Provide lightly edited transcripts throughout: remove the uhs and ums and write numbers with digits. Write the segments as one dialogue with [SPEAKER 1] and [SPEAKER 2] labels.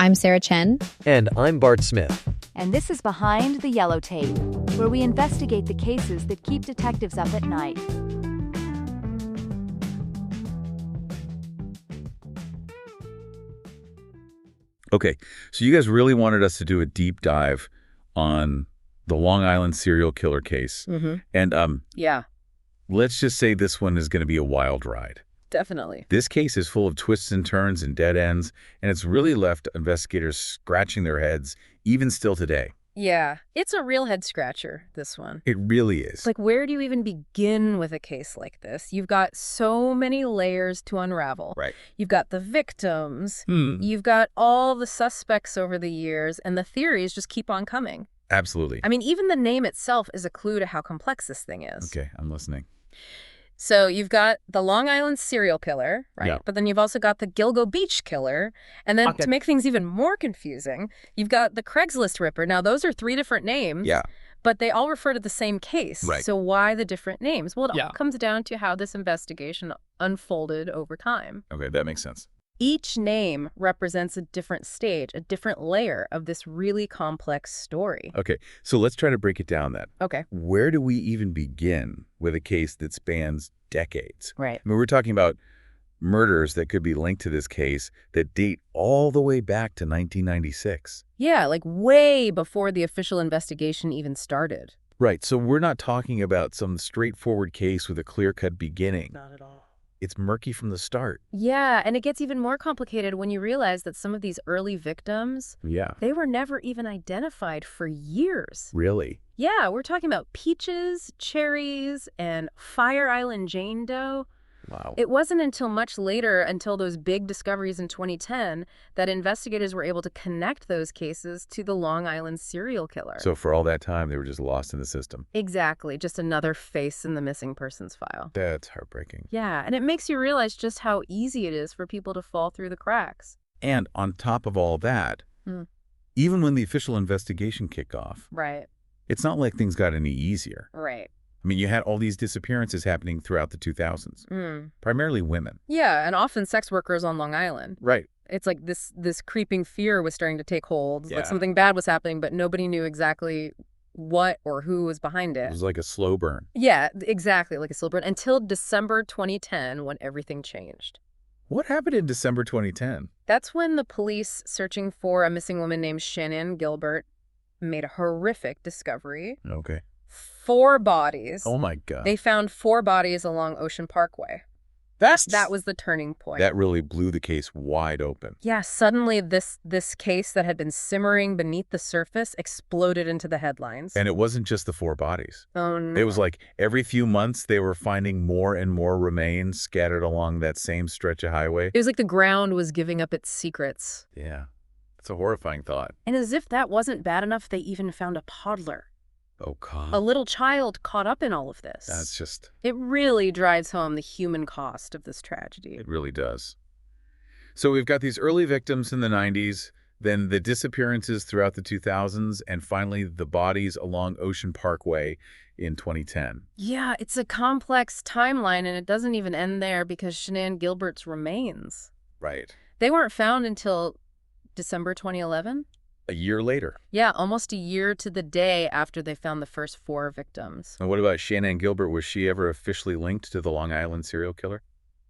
[SPEAKER 1] I'm Sara Chen.
[SPEAKER 2] And I'm Bart Smith.
[SPEAKER 3] And this is Behind the Yellow Tape, where we investigate the cases that keep detectives up at night.
[SPEAKER 4] Okay, so you guys really wanted us to do a deep dive on the Long Island serial killer case.
[SPEAKER 5] Mm-hmm.
[SPEAKER 4] And
[SPEAKER 5] Yeah,
[SPEAKER 4] let's just say this one is going to be a wild ride.
[SPEAKER 5] definitely.
[SPEAKER 4] This case is full of twists and turns and dead ends, and it's really left investigators scratching their heads, even still today.
[SPEAKER 5] Yeah, it's a real head scratcher, this one.
[SPEAKER 4] It really is.
[SPEAKER 5] Like, where do you even begin with a case like this? You've got so many layers to unravel.
[SPEAKER 4] Right.
[SPEAKER 5] You've got the victims. You've got all the suspects over the years, and the theories just keep on coming.
[SPEAKER 4] Absolutely.
[SPEAKER 5] I mean, even the name itself is a clue to how complex this thing is.
[SPEAKER 4] Okay, I'm listening.
[SPEAKER 5] So you've got the Long Island serial killer, right?
[SPEAKER 4] Yeah.
[SPEAKER 5] But then you've also got the Gilgo Beach killer. And then to make things even more confusing, you've got the Craigslist Ripper. Now, those are three different names.
[SPEAKER 4] Yeah.
[SPEAKER 5] But they all refer to the same case.
[SPEAKER 4] Right.
[SPEAKER 5] So why the different names? Well, it all comes down to how this investigation unfolded over time.
[SPEAKER 4] Okay, that makes sense.
[SPEAKER 5] Each name represents a different stage, a different layer of this really complex story.
[SPEAKER 4] Okay, so let's try to break it down then.
[SPEAKER 5] Okay.
[SPEAKER 4] Where do we even begin with a case that spans decades?
[SPEAKER 5] Right.
[SPEAKER 4] I mean, we're talking about murders that could be linked to this case that date all the way back to 1996.
[SPEAKER 5] Yeah, like way before the official investigation even started.
[SPEAKER 4] Right, so we're not talking about some straightforward case with a clear-cut beginning.
[SPEAKER 5] Not at all.
[SPEAKER 4] It's murky from the start.
[SPEAKER 5] Yeah, and it gets even more complicated when you realize that some of these early victims,
[SPEAKER 4] Yeah.
[SPEAKER 5] they were never even identified for years.
[SPEAKER 4] Really?
[SPEAKER 5] Yeah, we're talking about Peaches, Cherries, and Fire Island Jane Doe.
[SPEAKER 4] Wow.
[SPEAKER 5] It wasn't until much later, until those big discoveries in 2010, that investigators were able to connect those cases to the Long Island serial killer.
[SPEAKER 4] So for all that time, they were just lost in the system.
[SPEAKER 5] Exactly, just another face in the missing persons file.
[SPEAKER 4] That's heartbreaking.
[SPEAKER 5] Yeah, and it makes you realize just how easy it is for people to fall through the cracks.
[SPEAKER 4] And on top of all that, even when the official investigation kicked off,
[SPEAKER 5] Right,
[SPEAKER 4] it's not like things got any easier.
[SPEAKER 5] right.
[SPEAKER 4] I mean, you had all these disappearances happening throughout the 2000s, primarily women.
[SPEAKER 5] Yeah, and often sex workers on Long Island.
[SPEAKER 4] Right.
[SPEAKER 5] It's like this creeping fear was starting to take hold.
[SPEAKER 4] Yeah.
[SPEAKER 5] Like something bad was happening, but nobody knew exactly what or who was behind
[SPEAKER 4] It
[SPEAKER 5] it.
[SPEAKER 4] was like a slow burn.
[SPEAKER 5] Yeah, exactly, like a slow burn, until December 2010 when everything changed.
[SPEAKER 4] What happened in December 2010?
[SPEAKER 5] That's when the police searching for a missing woman named Shannon Gilbert made a horrific discovery.
[SPEAKER 4] Okay.
[SPEAKER 5] 4 bodies.
[SPEAKER 4] Oh, my God.
[SPEAKER 5] They found 4 bodies along Ocean Parkway. That was the turning point.
[SPEAKER 4] That really blew the case wide open.
[SPEAKER 5] Yeah, suddenly this case that had been simmering beneath the surface exploded into the headlines.
[SPEAKER 4] And it wasn't just the 4 bodies.
[SPEAKER 5] Oh, no.
[SPEAKER 4] It was like every few months they were finding more and more remains scattered along that same stretch of highway.
[SPEAKER 5] It was like the ground was giving up its secrets.
[SPEAKER 4] Yeah. It's a horrifying thought.
[SPEAKER 5] And as if that wasn't bad enough, they even found a toddler.
[SPEAKER 4] Oh, God.
[SPEAKER 5] A little child caught up in all of this.
[SPEAKER 4] That's just...
[SPEAKER 5] It really drives home the human cost of this tragedy.
[SPEAKER 4] It really does. So we've got these early victims in the 90s, then the disappearances throughout the 2000s, and finally the bodies along Ocean Parkway in 2010.
[SPEAKER 5] Yeah, it's a complex timeline, and it doesn't even end there because Shanann Gilbert's remains.
[SPEAKER 4] Right.
[SPEAKER 5] They weren't found until December 2011?
[SPEAKER 4] A year later.
[SPEAKER 5] Yeah, almost a year to the day after they found the first 4 victims.
[SPEAKER 4] And what about Shanann Gilbert? Was she ever officially linked to the Long Island serial killer?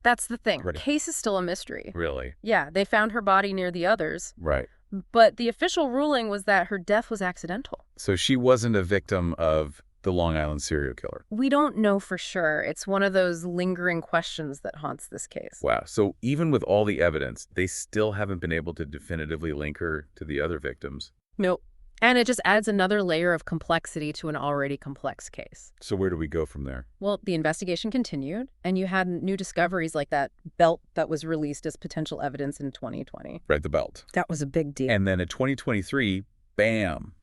[SPEAKER 5] That's the thing.
[SPEAKER 4] Right.
[SPEAKER 5] Case is still a mystery.
[SPEAKER 4] Really?
[SPEAKER 5] Yeah, they found her body near the others,
[SPEAKER 4] Right.
[SPEAKER 5] but the official ruling was that her death was accidental.
[SPEAKER 4] So she wasn't a victim of the Long Island serial killer.
[SPEAKER 5] We don't know for sure. It's one of those lingering questions that haunts this case.
[SPEAKER 4] Wow. So even with all the evidence, they still haven't been able to definitively link her to the other victims.
[SPEAKER 5] Nope. And it just adds another layer of complexity to an already complex case.
[SPEAKER 4] So where do we go from there?
[SPEAKER 5] Well, the investigation continued, and you had new discoveries like that belt that was released as potential evidence in 2020.
[SPEAKER 4] Right, the belt.
[SPEAKER 5] That was a big deal.
[SPEAKER 4] And then in 2023, bam,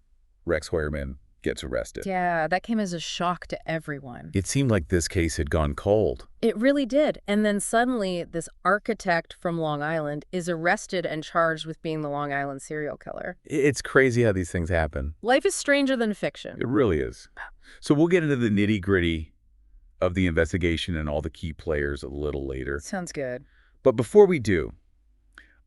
[SPEAKER 4] Rex Hoyerman gets arrested.
[SPEAKER 5] Yeah, that came as a shock to everyone.
[SPEAKER 4] It seemed like this case had gone cold.
[SPEAKER 5] It really did. And then suddenly, this architect from Long Island is arrested and charged with being the Long Island serial killer.
[SPEAKER 4] It's crazy how these things happen.
[SPEAKER 5] Life is stranger than fiction.
[SPEAKER 4] It really is. So we'll get into the nitty-gritty of the investigation and all the key players a little later.
[SPEAKER 5] Sounds good.
[SPEAKER 4] But before we do,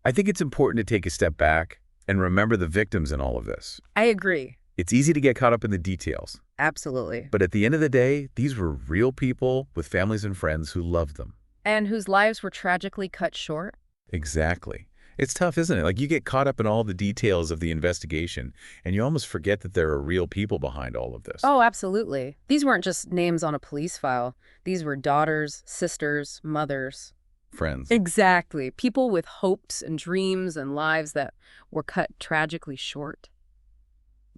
[SPEAKER 4] I think it's important to take a step back And remember the victims in all of this.
[SPEAKER 5] I agree.
[SPEAKER 4] It's easy to get caught up in the details.
[SPEAKER 5] Absolutely.
[SPEAKER 4] But at the end of the day, these were real people with families and friends who loved them.
[SPEAKER 5] And whose lives were tragically cut short.
[SPEAKER 4] Exactly. It's tough, isn't it? Like, you get caught up in all the details of the investigation, and you almost forget that there are real people behind all of this.
[SPEAKER 5] Oh, absolutely. These weren't just names on a police file. These were daughters, sisters, mothers.
[SPEAKER 4] Friends.
[SPEAKER 5] Exactly. People with hopes and dreams and lives that were cut tragically short.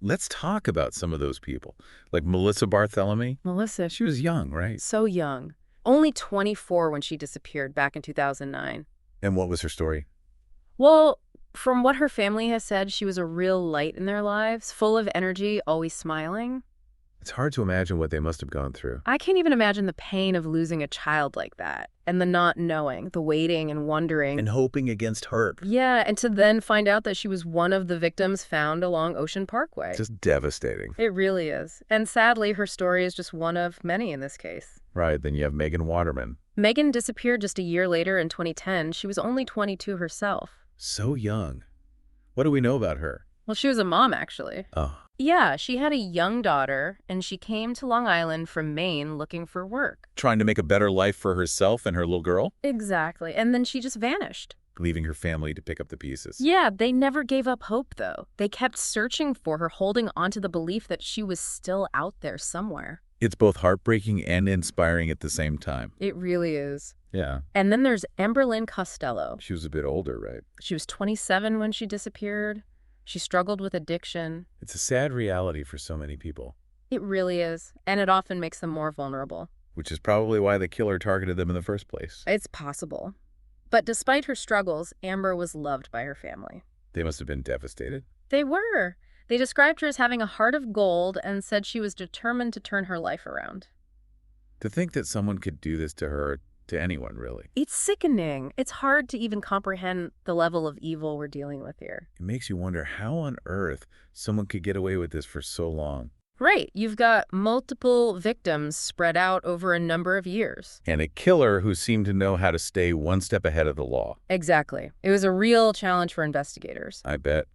[SPEAKER 4] Let's talk about some of those people. Like Melissa Barthelemy.
[SPEAKER 5] Melissa,
[SPEAKER 4] She was young, right?
[SPEAKER 5] so young. Only 24 when she disappeared back in 2009.
[SPEAKER 4] And what was her story?
[SPEAKER 5] Well, from what her family has said, she was a real light in their lives, full of energy, always smiling.
[SPEAKER 4] It's hard to imagine what they must have gone through.
[SPEAKER 5] I can't even imagine the pain of losing a child like that, and the not knowing, the waiting and wondering.
[SPEAKER 4] And hoping against hope.
[SPEAKER 5] Yeah, and to then find out that she was one of the victims found along Ocean Parkway.
[SPEAKER 4] Just devastating.
[SPEAKER 5] It really is. And sadly, her story is just one of many in this case.
[SPEAKER 4] Right, then you have Megan Waterman.
[SPEAKER 5] Megan disappeared just a year later in 2010. She was only 22 herself.
[SPEAKER 4] So young. What do we know about her?
[SPEAKER 5] Well, she was a mom, actually.
[SPEAKER 4] Oh,
[SPEAKER 5] Yeah, she had a young daughter, and she came to Long Island from Maine looking for work.
[SPEAKER 4] trying to make a better life for herself and her little girl?
[SPEAKER 5] Exactly. And then she just vanished.
[SPEAKER 4] Leaving her family to pick up the pieces.
[SPEAKER 5] Yeah, they never gave up hope, though. They kept searching for her, holding onto the belief that she was still out there somewhere.
[SPEAKER 4] It's both heartbreaking and inspiring at the same time.
[SPEAKER 5] It really is.
[SPEAKER 4] Yeah.
[SPEAKER 5] And then there's Amberlynn Costello.
[SPEAKER 4] She was a bit older, right?
[SPEAKER 5] She was 27 when she disappeared. She struggled with addiction.
[SPEAKER 4] It's a sad reality for so many people,
[SPEAKER 5] It really is. And it often makes them more vulnerable.
[SPEAKER 4] which is probably why the killer targeted them in the first place.
[SPEAKER 5] It's possible. But despite her struggles, Amber was loved by her family.
[SPEAKER 4] They must have been devastated.
[SPEAKER 5] They were. They described her as having a heart of gold and said she was determined to turn her life around.
[SPEAKER 4] To think that someone could do this to her, to anyone, really.
[SPEAKER 5] It's sickening. It's hard to even comprehend the level of evil we're dealing with here.
[SPEAKER 4] It makes you wonder how on earth someone could get away with this for so long.
[SPEAKER 5] Right. You've got multiple victims spread out over a number of years.
[SPEAKER 4] And a killer who seemed to know how to stay one step ahead of the law.
[SPEAKER 5] Exactly. It was a real challenge for investigators.
[SPEAKER 4] I bet.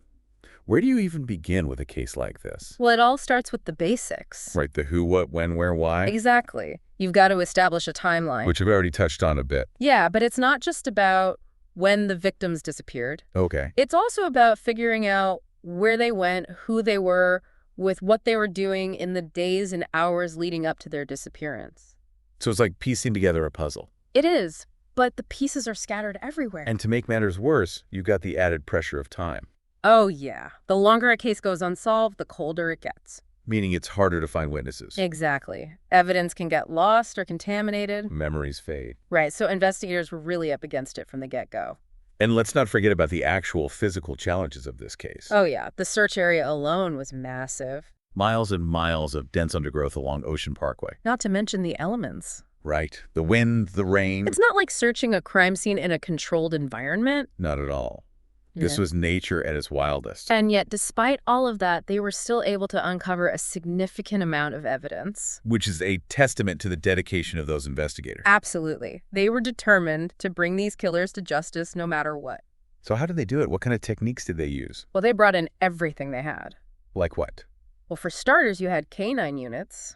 [SPEAKER 4] Where do you even begin with a case like this?
[SPEAKER 5] Well, it all starts with the basics.
[SPEAKER 4] Right, the who, what, when, where, why?
[SPEAKER 5] Exactly. You've got to establish a timeline.
[SPEAKER 4] Which I've already touched on a bit.
[SPEAKER 5] Yeah, but it's not just about when the victims disappeared.
[SPEAKER 4] Okay.
[SPEAKER 5] It's also about figuring out where they went, who they were, with what they were doing in the days and hours leading up to their disappearance.
[SPEAKER 4] So it's like piecing together a puzzle.
[SPEAKER 5] It is, but the pieces are scattered everywhere.
[SPEAKER 4] And to make matters worse, you've got the added pressure of time.
[SPEAKER 5] Oh, yeah. The longer a case goes unsolved, the colder it gets.
[SPEAKER 4] Meaning it's harder to find witnesses.
[SPEAKER 5] Exactly. Evidence can get lost or contaminated.
[SPEAKER 4] Memories fade.
[SPEAKER 5] Right, so investigators were really up against it from the get-go.
[SPEAKER 4] And let's not forget about the actual physical challenges of this case.
[SPEAKER 5] Oh, yeah. The search area alone was massive.
[SPEAKER 4] Miles and miles of dense undergrowth along Ocean Parkway.
[SPEAKER 5] Not to mention the elements.
[SPEAKER 4] Right. The wind, the rain.
[SPEAKER 5] It's not like searching a crime scene in a controlled environment.
[SPEAKER 4] Not at all. This was nature at its wildest.
[SPEAKER 5] And yet, despite all of that, they were still able to uncover a significant amount of evidence.
[SPEAKER 4] Which is a testament to the dedication of those investigators.
[SPEAKER 5] Absolutely. They were determined to bring these killers to justice no matter what.
[SPEAKER 4] So how did they do it? What kind of techniques did they use?
[SPEAKER 5] Well, they brought in everything they had.
[SPEAKER 4] Like what?
[SPEAKER 5] Well, for starters, you had canine units.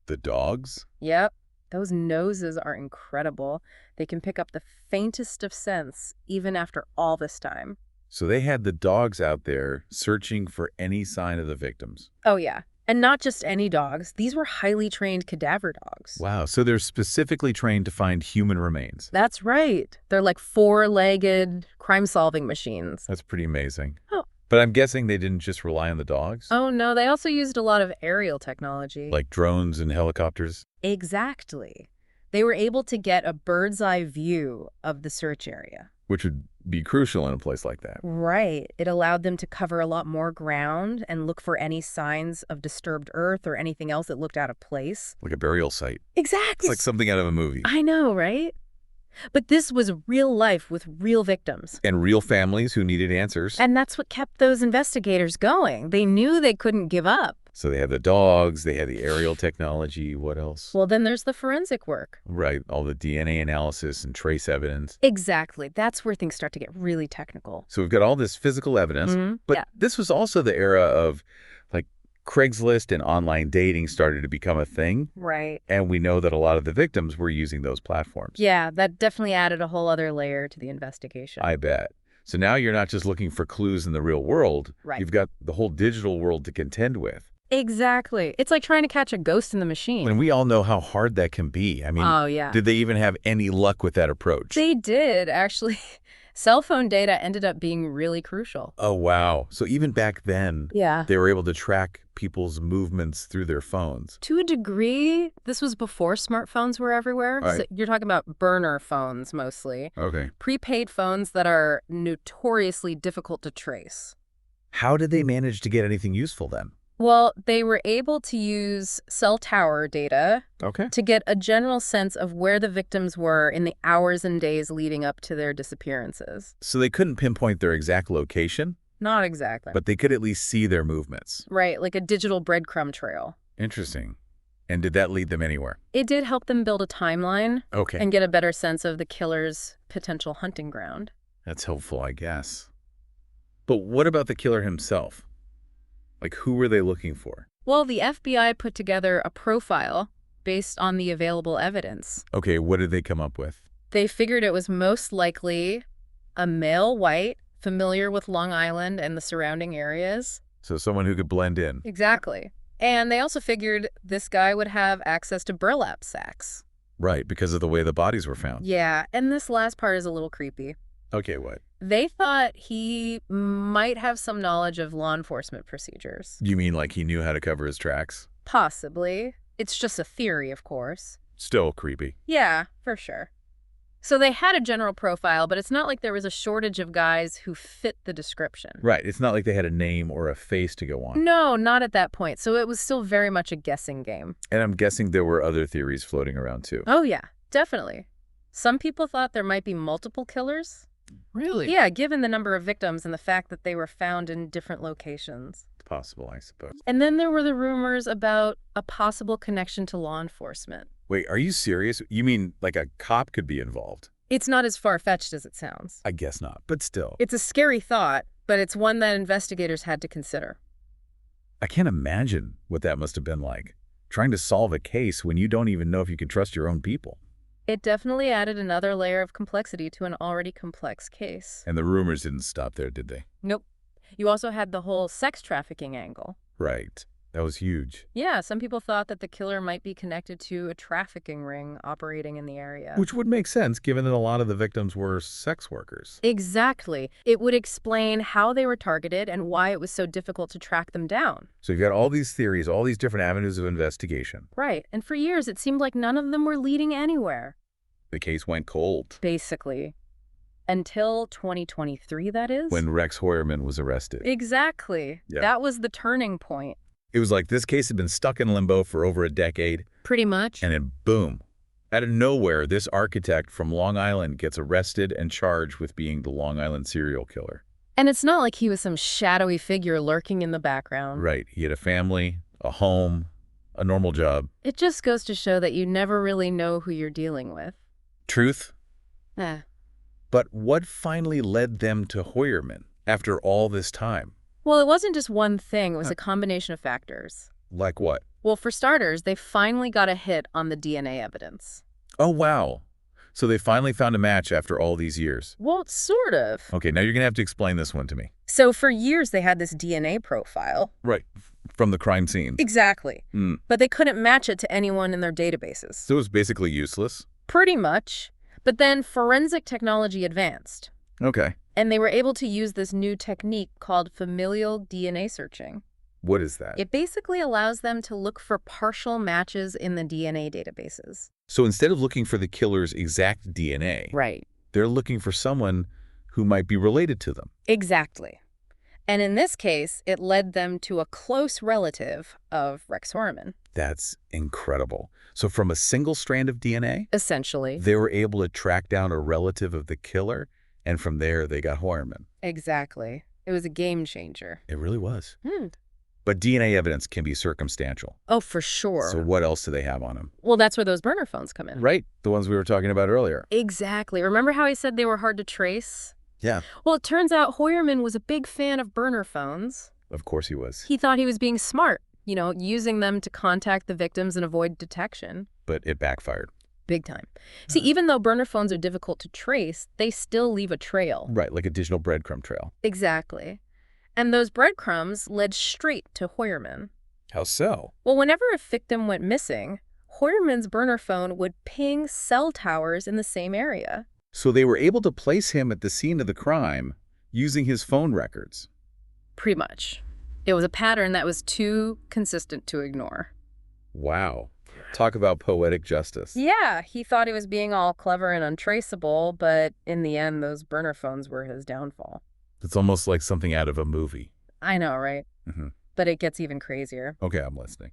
[SPEAKER 4] The dogs?
[SPEAKER 5] Yep. Those noses are incredible. They can pick up the faintest of scents, even after all this time.
[SPEAKER 4] So they had the dogs out there searching for any sign of the victims.
[SPEAKER 5] Oh, yeah. And not just any dogs. These were highly trained cadaver dogs.
[SPEAKER 4] Wow, so they're specifically trained to find human remains.
[SPEAKER 5] That's right. They're like four-legged crime-solving machines.
[SPEAKER 4] That's pretty amazing.
[SPEAKER 5] Oh.
[SPEAKER 4] But I'm guessing they didn't just rely on the dogs?
[SPEAKER 5] Oh, no. They also used a lot of aerial technology.
[SPEAKER 4] Like drones and helicopters?
[SPEAKER 5] Exactly. They were able to get a bird's-eye view of the search area.
[SPEAKER 4] Which would be crucial in a place like that.
[SPEAKER 5] Right. It allowed them to cover a lot more ground and look for any signs of disturbed earth or anything else that looked out of place.
[SPEAKER 4] Like a burial site.
[SPEAKER 5] Exactly.
[SPEAKER 4] It's like something out of a movie.
[SPEAKER 5] I know, right? But this was real life with real victims.
[SPEAKER 4] And real families who needed answers.
[SPEAKER 5] And that's what kept those investigators going. They knew they couldn't give up.
[SPEAKER 4] So they had the dogs, they had the aerial technology. What else?
[SPEAKER 5] Well, then there's the forensic work.
[SPEAKER 4] Right, all the DNA analysis and trace evidence.
[SPEAKER 5] Exactly. That's where things start to get really technical.
[SPEAKER 4] So we've got all this physical evidence, but
[SPEAKER 5] Yeah.
[SPEAKER 4] this was also the era of, like, Craigslist and online dating started to become a thing.
[SPEAKER 5] Right.
[SPEAKER 4] And we know that a lot of the victims were using those platforms.
[SPEAKER 5] Yeah, that definitely added a whole other layer to the investigation.
[SPEAKER 4] I bet. So now you're not just looking for clues in the real world.
[SPEAKER 5] Right.
[SPEAKER 4] You've got the whole digital world to contend with.
[SPEAKER 5] Exactly. It's like trying to catch a ghost in the machine.
[SPEAKER 4] And we all know how hard that can be. I mean,
[SPEAKER 5] Oh, yeah.
[SPEAKER 4] did they even have any luck with that approach?
[SPEAKER 5] They did, actually. Cell phone data ended up being really crucial.
[SPEAKER 4] Oh, wow. So even back then,
[SPEAKER 5] Yeah.
[SPEAKER 4] they were able to track people's movements through their phones.
[SPEAKER 5] To a degree, this was before smartphones were everywhere.
[SPEAKER 4] Right.
[SPEAKER 5] So you're talking about burner phones mostly.
[SPEAKER 4] Okay.
[SPEAKER 5] Prepaid phones that are notoriously difficult to trace.
[SPEAKER 4] How did they manage to get anything useful then?
[SPEAKER 5] Well, they were able to use cell tower data
[SPEAKER 4] Okay.
[SPEAKER 5] to get a general sense of where the victims were in the hours and days leading up to their disappearances.
[SPEAKER 4] So they couldn't pinpoint their exact location,
[SPEAKER 5] Not exactly.
[SPEAKER 4] but they could at least see their movements.
[SPEAKER 5] Right, like a digital breadcrumb trail.
[SPEAKER 4] Interesting. And did that lead them anywhere?
[SPEAKER 5] It did help them build a timeline
[SPEAKER 4] Okay.
[SPEAKER 5] and get a better sense of the killer's potential hunting ground.
[SPEAKER 4] That's helpful, I guess. But what about the killer himself? Like, who were they looking for?
[SPEAKER 5] Well, the FBI put together a profile based on the available evidence.
[SPEAKER 4] Okay, what did they come up with?
[SPEAKER 5] They figured it was most likely a male white, familiar with Long Island and the surrounding areas.
[SPEAKER 4] So someone who could blend in.
[SPEAKER 5] Exactly. And they also figured this guy would have access to burlap sacks.
[SPEAKER 4] Right, because of the way the bodies were found.
[SPEAKER 5] Yeah, and this last part is a little creepy.
[SPEAKER 4] Okay, what?
[SPEAKER 5] They thought he might have some knowledge of law enforcement procedures.
[SPEAKER 4] You mean like he knew how to cover his tracks?
[SPEAKER 5] Possibly. It's just a theory, of course.
[SPEAKER 4] Still creepy.
[SPEAKER 5] Yeah, for sure. So they had a general profile, but it's not like there was a shortage of guys who fit the description.
[SPEAKER 4] Right, it's not like they had a name or a face to go on.
[SPEAKER 5] No, not at that point. So it was still very much a guessing game.
[SPEAKER 4] And I'm guessing there were other theories floating around too.
[SPEAKER 5] Oh, yeah, definitely. Some people thought there might be multiple killers.
[SPEAKER 4] Really?
[SPEAKER 5] Yeah, given the number of victims and the fact that they were found in different locations.
[SPEAKER 4] Possible, I suppose.
[SPEAKER 5] And then there were the rumors about a possible connection to law enforcement.
[SPEAKER 4] Wait, are you serious? You mean like a cop could be involved?
[SPEAKER 5] It's not as far-fetched as it sounds.
[SPEAKER 4] I guess not, but still.
[SPEAKER 5] It's a scary thought, but it's one that investigators had to consider.
[SPEAKER 4] I can't imagine what that must have been like, trying to solve a case when you don't even know if you can trust your own people.
[SPEAKER 5] It definitely added another layer of complexity to an already complex case.
[SPEAKER 4] And the rumors didn't stop there, did they?
[SPEAKER 5] Nope. You also had the whole sex trafficking angle.
[SPEAKER 4] Right. That was huge.
[SPEAKER 5] Yeah, some people thought that the killer might be connected to a trafficking ring operating in the area.
[SPEAKER 4] Which would make sense, given that a lot of the victims were sex workers.
[SPEAKER 5] Exactly. It would explain how they were targeted and why it was so difficult to track them down.
[SPEAKER 4] So you've got all these theories, all these different avenues of investigation.
[SPEAKER 5] Right. And for years, it seemed like none of them were leading anywhere.
[SPEAKER 4] The case went cold.
[SPEAKER 5] Basically. Until 2023, that is?
[SPEAKER 4] When Rex Hoyerman was arrested.
[SPEAKER 5] Exactly.
[SPEAKER 4] Yeah.
[SPEAKER 5] That was the turning point.
[SPEAKER 4] It was like this case had been stuck in limbo for over a decade,
[SPEAKER 5] Pretty much.
[SPEAKER 4] and then boom. Out of nowhere, this architect from Long Island gets arrested and charged with being the Long Island serial killer.
[SPEAKER 5] And it's not like he was some shadowy figure lurking in the background.
[SPEAKER 4] Right. He had a family, a home, a normal job.
[SPEAKER 5] It just goes to show that you never really know who you're dealing with.
[SPEAKER 4] Truth.
[SPEAKER 5] Eh.
[SPEAKER 4] But what finally led them to Hoyerman after all this time?
[SPEAKER 5] Well, it wasn't just one thing. It was a combination of factors.
[SPEAKER 4] Like what?
[SPEAKER 5] Well, for starters, they finally got a hit on the DNA evidence.
[SPEAKER 4] Oh, wow. So they finally found a match after all these years.
[SPEAKER 5] Well, sort of.
[SPEAKER 4] Okay, now you're going to have to explain this one to me.
[SPEAKER 5] So for years, they had this DNA profile.
[SPEAKER 4] Right. From the crime scene.
[SPEAKER 5] Exactly.
[SPEAKER 4] Mm.
[SPEAKER 5] But they couldn't match it to anyone in their databases.
[SPEAKER 4] So it was basically useless?
[SPEAKER 5] Pretty much. But then forensic technology advanced.
[SPEAKER 4] Okay.
[SPEAKER 5] And they were able to use this new technique called familial DNA searching.
[SPEAKER 4] What is that?
[SPEAKER 5] It basically allows them to look for partial matches in the DNA databases.
[SPEAKER 4] So instead of looking for the killer's exact DNA,
[SPEAKER 5] Right.
[SPEAKER 4] they're looking for someone who might be related to them.
[SPEAKER 5] Exactly. And in this case, it led them to a close relative of Rex Hoyerman.
[SPEAKER 4] That's incredible. So from a single strand of DNA,
[SPEAKER 5] Essentially.
[SPEAKER 4] they were able to track down a relative of the killer, and from there they got Hoyerman.
[SPEAKER 5] Exactly. It was a game changer.
[SPEAKER 4] It really was. But DNA evidence can be circumstantial.
[SPEAKER 5] Oh, for sure.
[SPEAKER 4] So what else do they have on him?
[SPEAKER 5] Well, that's where those burner phones come in.
[SPEAKER 4] Right, the ones we were talking about earlier.
[SPEAKER 5] Exactly. Remember how I said they were hard to trace?
[SPEAKER 4] Yeah.
[SPEAKER 5] Well, it turns out Hoyerman was a big fan of burner phones.
[SPEAKER 4] Of course he was.
[SPEAKER 5] He thought he was being smart, using them to contact the victims and avoid detection.
[SPEAKER 4] But it backfired.
[SPEAKER 5] Big time. See, even though burner phones are difficult to trace, they still leave a trail.
[SPEAKER 4] Right, like a digital breadcrumb trail.
[SPEAKER 5] Exactly. And those breadcrumbs led straight to Hoyerman.
[SPEAKER 4] How so?
[SPEAKER 5] Well, whenever a victim went missing, Hoyerman's burner phone would ping cell towers in the same area.
[SPEAKER 4] So they were able to place him at the scene of the crime using his phone records.
[SPEAKER 5] Pretty much. It was a pattern that was too consistent to ignore.
[SPEAKER 4] Wow. Talk about poetic justice.
[SPEAKER 5] Yeah, he thought he was being all clever and untraceable, but in the end, those burner phones were his downfall.
[SPEAKER 4] It's almost like something out of a movie.
[SPEAKER 5] I know, right?
[SPEAKER 4] Mm-hmm.
[SPEAKER 5] But it gets even crazier.
[SPEAKER 4] Okay, I'm listening.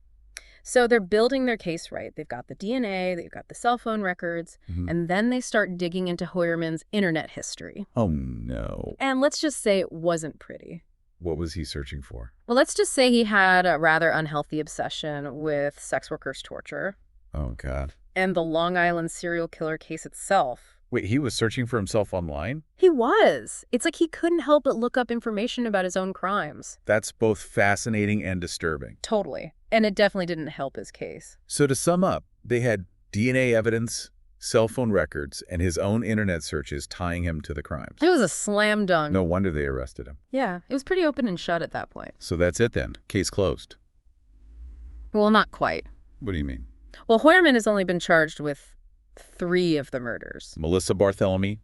[SPEAKER 5] So they're building their case right. They've got the DNA, they've got the cell phone records, and then they start digging into Hoyerman's internet history.
[SPEAKER 4] Oh, no.
[SPEAKER 5] And let's just say it wasn't pretty.
[SPEAKER 4] What was he searching for?
[SPEAKER 5] Well, let's just say he had a rather unhealthy obsession with sex workers' torture.
[SPEAKER 4] Oh, God.
[SPEAKER 5] And the Long Island serial killer case itself.
[SPEAKER 4] Wait, he was searching for himself online?
[SPEAKER 5] He was. It's like he couldn't help but look up information about his own crimes.
[SPEAKER 4] That's both fascinating and disturbing.
[SPEAKER 5] Totally. And it definitely didn't help his case.
[SPEAKER 4] So to sum up, they had DNA evidence, cell phone records, and his own internet searches tying him to the crimes.
[SPEAKER 5] It was a slam dunk.
[SPEAKER 4] No wonder they arrested him.
[SPEAKER 5] Yeah, it was pretty open and shut at that point.
[SPEAKER 4] So that's it then. Case closed.
[SPEAKER 5] Well, not quite.
[SPEAKER 4] What do you mean?
[SPEAKER 5] Well, Hoyerman has only been charged with 3 of the murders.
[SPEAKER 4] Melissa Barthelemy,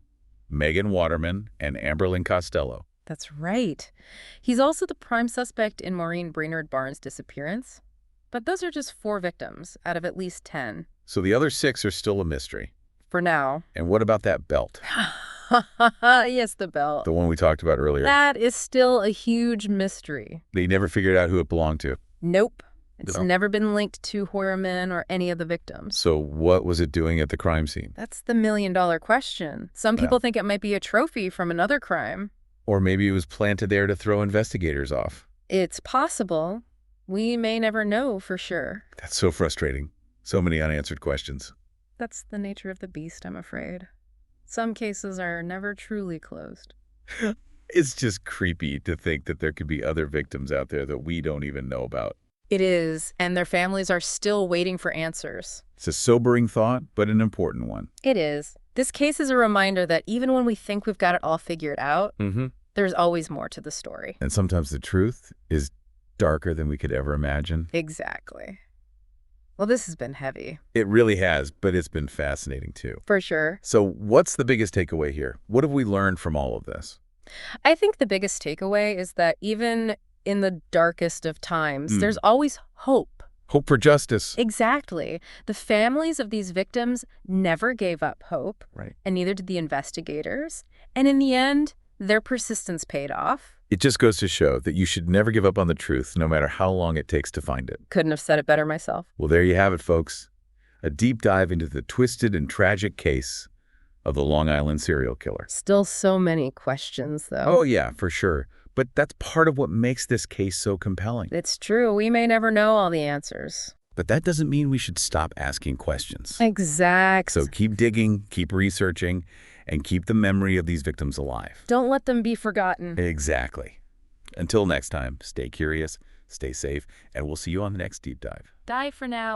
[SPEAKER 4] Megan Waterman, and Amberlynn Costello.
[SPEAKER 5] That's right. He's also the prime suspect in Maureen Brainerd Barnes' disappearance. But those are just 4 victims out of at least 10.
[SPEAKER 4] So the other 6 are still a mystery.
[SPEAKER 5] For now.
[SPEAKER 4] And what about that belt?
[SPEAKER 5] Yes, the belt.
[SPEAKER 4] The one we talked about earlier.
[SPEAKER 5] That is still a huge mystery.
[SPEAKER 4] They never figured out who it belonged to.
[SPEAKER 5] Nope. It's
[SPEAKER 4] No.
[SPEAKER 5] never been linked to Hoyerman or any of the victims.
[SPEAKER 4] So what was it doing at the crime scene?
[SPEAKER 5] That's the million-dollar question. Some people think it might be a trophy from another crime.
[SPEAKER 4] Or maybe it was planted there to throw investigators off.
[SPEAKER 5] It's possible. We may never know for sure.
[SPEAKER 4] That's so frustrating. So many unanswered questions.
[SPEAKER 5] That's the nature of the beast, I'm afraid. Some cases are never truly closed.
[SPEAKER 4] It's just creepy to think that there could be other victims out there that we don't even know about.
[SPEAKER 5] It is, and their families are still waiting for answers.
[SPEAKER 4] It's a sobering thought, but an important one.
[SPEAKER 5] It is. This case is a reminder that even when we think we've got it all figured out, there's always more to the story.
[SPEAKER 4] And sometimes the truth is darker than we could ever imagine.
[SPEAKER 5] Exactly. Well, this has been heavy.
[SPEAKER 4] It really has, but it's been fascinating too.
[SPEAKER 5] For sure.
[SPEAKER 4] So what's the biggest takeaway here? What have we learned from all of this?
[SPEAKER 5] I think the biggest takeaway is that even in the darkest of times, there's always hope.
[SPEAKER 4] Hope for justice.
[SPEAKER 5] Exactly. The families of these victims never gave up hope.
[SPEAKER 4] Right.
[SPEAKER 5] And neither did the investigators. And in the end, their persistence paid off.
[SPEAKER 4] It just goes to show that you should never give up on the truth, no matter how long it takes to find it.
[SPEAKER 5] Couldn't have said it better myself.
[SPEAKER 4] Well, there you have it, folks. A deep dive into the twisted and tragic case of the Long Island serial killer.
[SPEAKER 5] Still so many questions, though.
[SPEAKER 4] Oh, yeah, for sure. But that's part of what makes this case so compelling.
[SPEAKER 5] It's true. We may never know all the answers.
[SPEAKER 4] But that doesn't mean we should stop asking questions.
[SPEAKER 5] Exactly.
[SPEAKER 4] So keep digging, keep researching, and keep the memory of these victims alive.
[SPEAKER 5] Don't let them be forgotten.
[SPEAKER 4] Exactly. Until next time, stay curious, stay safe, and we'll see you on the next deep dive.
[SPEAKER 5] Die for now.